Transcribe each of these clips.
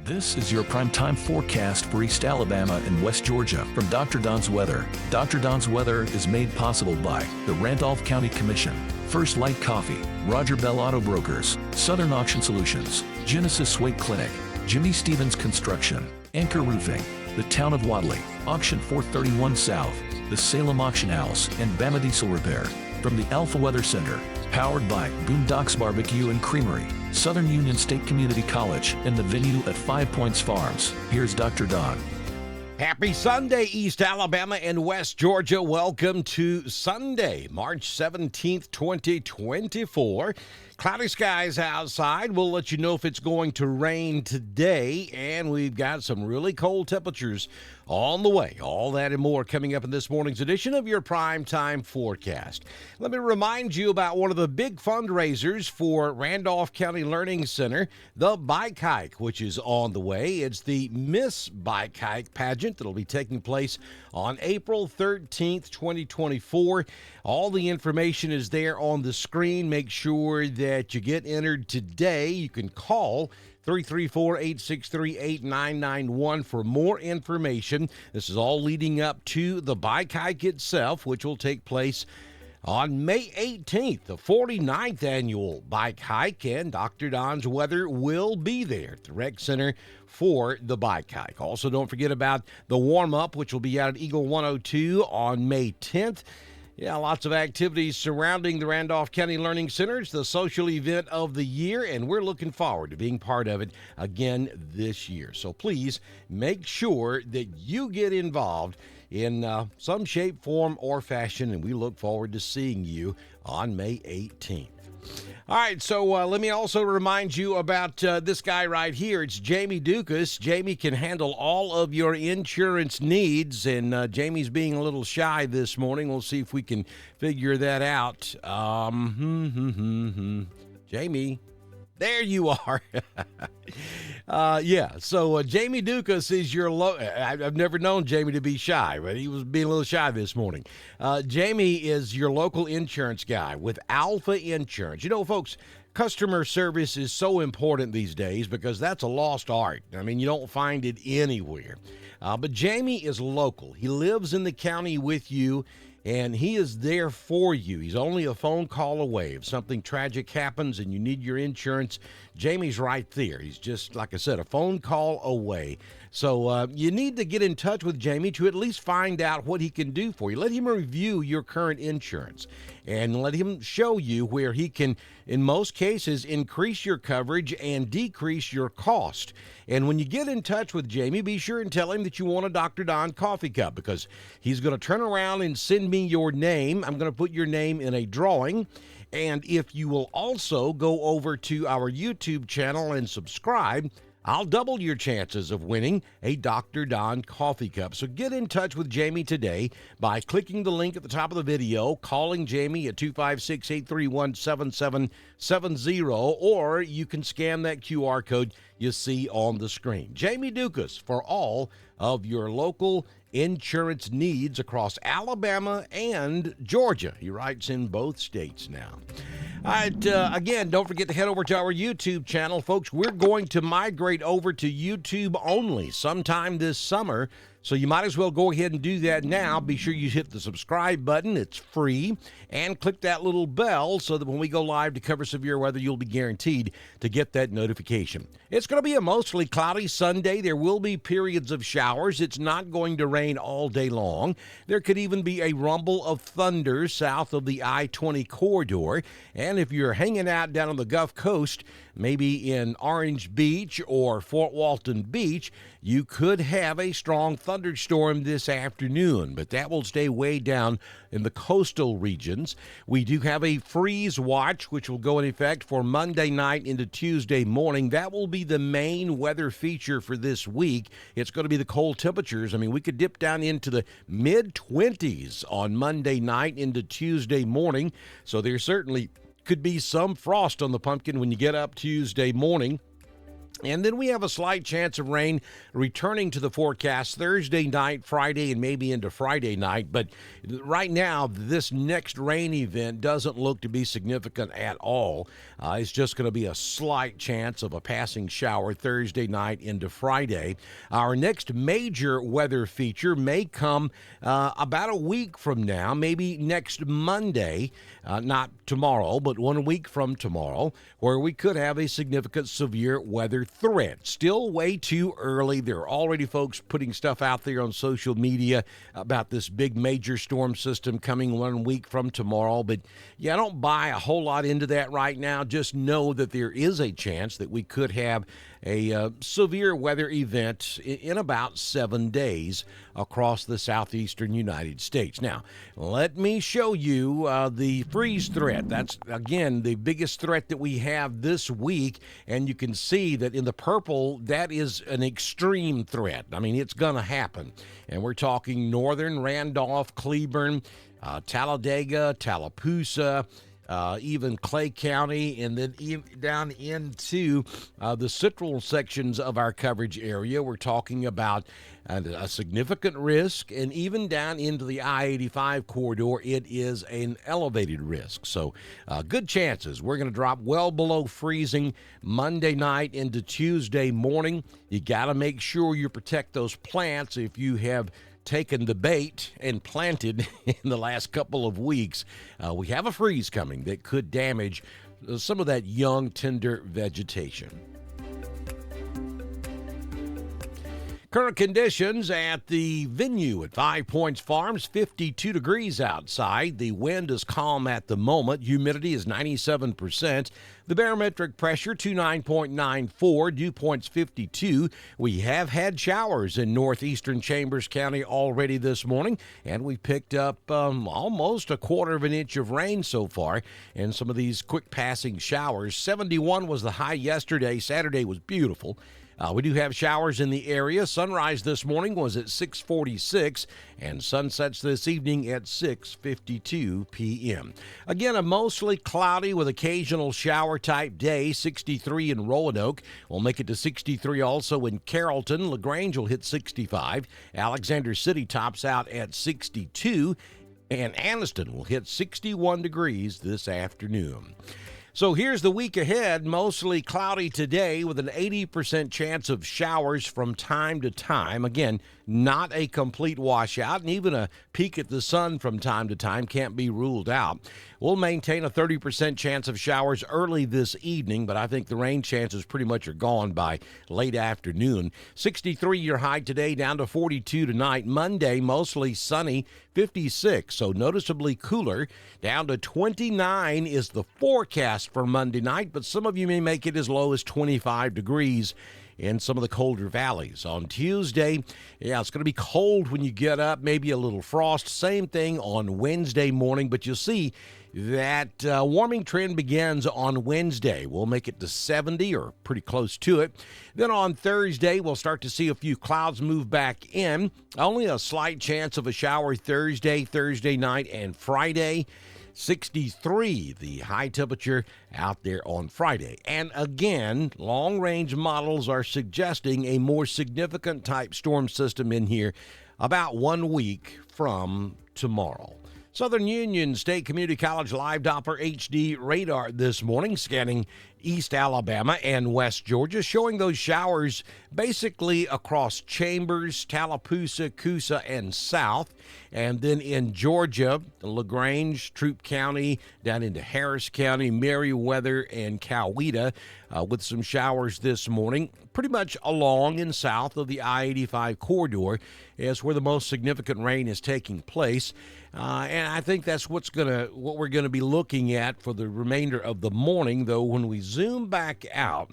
This is your primetime forecast for East Alabama and West Georgia from Dr. Don's Weather. Dr. Don's Weather is made possible by the Randolph County Commission, First Light Coffee, Roger Bell Auto Brokers, Southern Auction Solutions, Genesis Swake Clinic, Jimmy Stevens Construction, Anchor Roofing, the Town of Wadley, Auction 431 South, the Salem Auction House, and Bama Diesel Repair. From the Alpha Weather Center, powered by Boondocks Barbecue and Creamery, Southern Union State Community College, and the venue at 5 Points Farms. Here's Dr. Don. Happy Sunday, East Alabama and West Georgia. Welcome to Sunday, March 17th, 2024. Cloudy skies outside. We'll let you know if it's going to rain today, and we've got some really cold temperatures on the way. All that and more coming up in this morning's edition of your Primetime Forecast. Let me remind you about one of the big fundraisers for Randolph County Learning Center, the Bike Hike, which is on the way. It's the Miss Bike Hike pageant that'll be taking place on April 13th, 2024. All the information is there on the screen. Make sure that you get entered today. You can call 334-863-8991 for more information. This is all leading up to the Bike Hike itself, which will take place on May 18th, the 49th annual Bike Hike, and Dr. Don's Weather will be there at the Rec Center for the Bike Hike. Also, don't forget about the warm-up, which will be out at Eagle 102 on May 10th. Yeah, lots of activities surrounding the Randolph County Learning Center. It's the social event of the year, and we're looking forward to being part of it again this year. So please make sure that you get involved in some shape, form, or fashion, and we look forward to seeing you on May 18th. All right, so let me also remind you about this guy right here. It's Jamie Dukas. Jamie can handle all of your insurance needs, and Jamie's being a little shy this morning. We'll see if we can figure that out. Jamie, there you are. So Jamie Dukas is your I've never known Jamie to be shy, but he was being a little shy this morning. Jamie is your local insurance guy with Alpha Insurance. You know, folks, customer service is so important these days because that's a lost art. I mean, you don't find it anywhere. But Jamie is local. He lives in the county with you, and he is there for you. He's only a phone call away. If something tragic happens and you need your insurance, Jamie's right there. He's just, like I said, a phone call away. So you need to get in touch with Jamie to at least find out what he can do for you. Let him review your current insurance and let him show you where he can, in most cases, increase your coverage and decrease your cost. And when you get in touch with Jamie, be sure and tell him that you want a Dr. Don coffee cup, because he's going to turn around and send me your name. I'm going to put your name in a drawing. And if you will also go over to our YouTube channel and subscribe, I'll double your chances of winning a Dr. Don coffee cup. So get in touch with Jamie today by clicking the link at the top of the video, calling Jamie at 256-831-7770, or you can scan that QR code you see on the screen. Jamie Dukas for all of your local insurance needs across Alabama and Georgia. He writes in both states now. All right, again, don't forget to head over to our YouTube channel. Folks, we're going to migrate over to YouTube only sometime this summer, so you might as well go ahead and do that now. Be sure you hit the subscribe button. It's free. And click that little bell so that when we go live to cover severe weather, you'll be guaranteed to get that notification. It's going to be a mostly cloudy Sunday. There will be periods of showers. It's not going to rain all day long. There could even be a rumble of thunder south of the I-20 corridor. And if you're hanging out down on the Gulf Coast, maybe in Orange Beach or Fort Walton Beach, you could have a strong thunderstorm this afternoon, but that will stay way down in the coastal regions. We do have a freeze watch, which will go in effect for Monday night into Tuesday morning. That will be the main weather feature for this week. It's going to be the cold temperatures. I mean, we could dip down into the mid-20s on Monday night into Tuesday morning, so there certainly could be some frost on the pumpkin when you get up Tuesday morning. And then we have a slight chance of rain returning to the forecast Thursday night, Friday, and maybe into Friday night. But right now, this next rain event doesn't look to be significant at all. It's just going to be a slight chance of a passing shower Thursday night into Friday. Our next major weather feature may come about a week from now, maybe next Monday, not tomorrow, but 1 week from tomorrow, where we could have a significant severe weather threat. Still way too early. There are already folks putting stuff out there on social media about this big major storm system coming 1 week from tomorrow. But yeah, I don't buy a whole lot into that right now. Just know that there is a chance that we could have a severe weather event in about 7 days across the southeastern United States. Now, let me show you the freeze threat. That's, again, the biggest threat that we have this week, and you can see that in the purple, that is an extreme threat. I mean, it's going to happen, and we're talking northern Randolph, Cleburne, Talladega, Tallapoosa, even Clay County, and then down into the central sections of our coverage area. We're talking about a significant risk, and even down into the I-85 corridor, it is an elevated risk. So good chances. We're going to drop well below freezing Monday night into Tuesday morning. You got to make sure you protect those plants if you have taken the bait and planted in the last couple of weeks. We have a freeze coming that could damage some of that young, tender vegetation. Current conditions at the venue at 5 Points Farms, 52 degrees outside. The wind is calm at the moment. Humidity is 97%. The barometric pressure, 29.94. Dew point's 52. We have had showers in northeastern Chambers County already this morning, and we picked up almost a quarter of an inch of rain so far, and some of these quick passing showers. 71 was the high yesterday. Saturday was beautiful. We do have showers in the area. Sunrise this morning was at 6:46, and sunsets this evening at 6:52 p.m. Again, a mostly cloudy with occasional shower-type day, 63 in Roanoke. We'll make it to 63 also in Carrollton. LaGrange will hit 65. Alexander City tops out at 62, and Anniston will hit 61 degrees this afternoon. So here's the week ahead. Mostly cloudy today with an 80% chance of showers from time to time. Again, not a complete washout, and even a peek at the sun from time to time can't be ruled out. We'll maintain a 30% chance of showers early this evening, but I think the rain chances pretty much are gone by late afternoon. 63 your high today, down to 42 tonight. Monday, mostly sunny, 56, so noticeably cooler. Down to 29 is the forecast for Monday night, but some of you may make it as low as 25 degrees in some of the colder valleys. On Tuesday, it's going to be cold when you get up, maybe a little frost. Same thing on Wednesday morning, but you'll see that warming trend begins on Wednesday. We'll make it to 70 or pretty close to it. Then on Thursday, we'll start to see a few clouds move back in. Only a slight chance of a shower Thursday night, and Friday. 63, the high temperature out there on Friday. And again, long-range models are suggesting a more significant type storm system in here about 1 week from tomorrow. Southern Union State Community College Live Doppler HD radar this morning, scanning East Alabama and West Georgia, showing those showers basically across Chambers, Tallapoosa, Coosa, and South. And then in Georgia, LaGrange, Troup County, down into Harris County, Meriwether, and Coweta, with some showers this morning. Pretty much along and south of the I-85 corridor is where the most significant rain is taking place. And I think that's what we're gonna be looking at for the remainder of the morning, though when we zoom back out,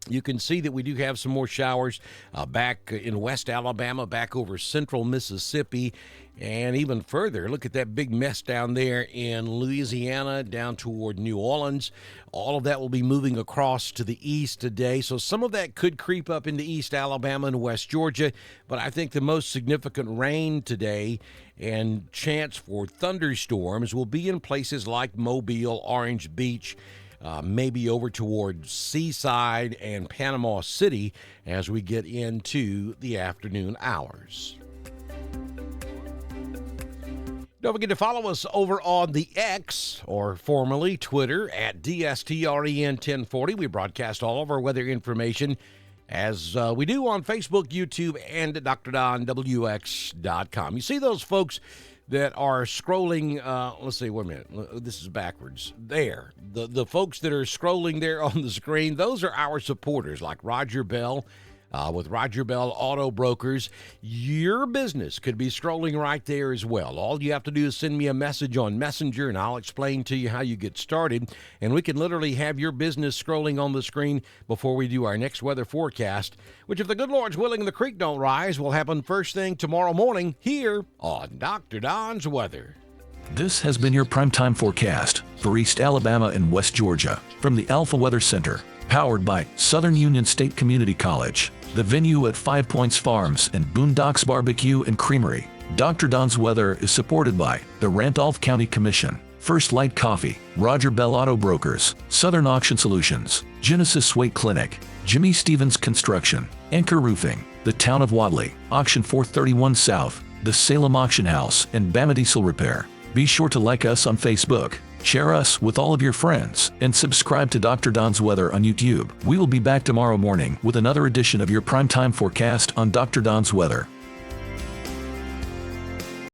you can see that we do have some more showers back in West Alabama, back over central Mississippi, and even further. Look at that big mess down there in Louisiana, down toward New Orleans. All of that will be moving across to the east today, so some of that could creep up into East Alabama and West Georgia, but I think the most significant rain today and chance for thunderstorms will be in places like Mobile, Orange Beach, maybe over towards Seaside and Panama City as we get into the afternoon hours. Don't forget to follow us over on the X, or formerly Twitter, at DSTREN1040. We broadcast all of our weather information as we do on Facebook, YouTube, and at DrDonWX.com. You see those folks that are scrolling, let's see, wait a minute, this is backwards. There, the folks that are scrolling there on the screen, those are our supporters, like Roger Bell, with Roger Bell Auto Brokers. Your business could be scrolling right there as well. All you have to do is send me a message on Messenger, and I'll explain to you how you get started. And we can literally have your business scrolling on the screen before we do our next weather forecast, which, if the good Lord's willing, the creek don't rise, will happen first thing tomorrow morning here on Dr. Don's Weather. This has been your primetime forecast for East Alabama and West Georgia from the Alpha Weather Center, powered by Southern Union State Community College, the venue at 5 Points Farms and Boondocks Barbecue and Creamery. Dr. Don's Weather is supported by the Randolph County Commission, First Light Coffee, Roger Bell Auto Brokers, Southern Auction Solutions, Genesis Weight Clinic, Jimmy Stevens Construction, Anchor Roofing, the Town of Wadley, Auction 431 South, the Salem Auction House, and Bama Diesel Repair. Be sure to like us on Facebook, share us with all of your friends, and subscribe to Dr. Don's Weather on YouTube. We will be back tomorrow morning with another edition of your primetime forecast on Dr. Don's Weather.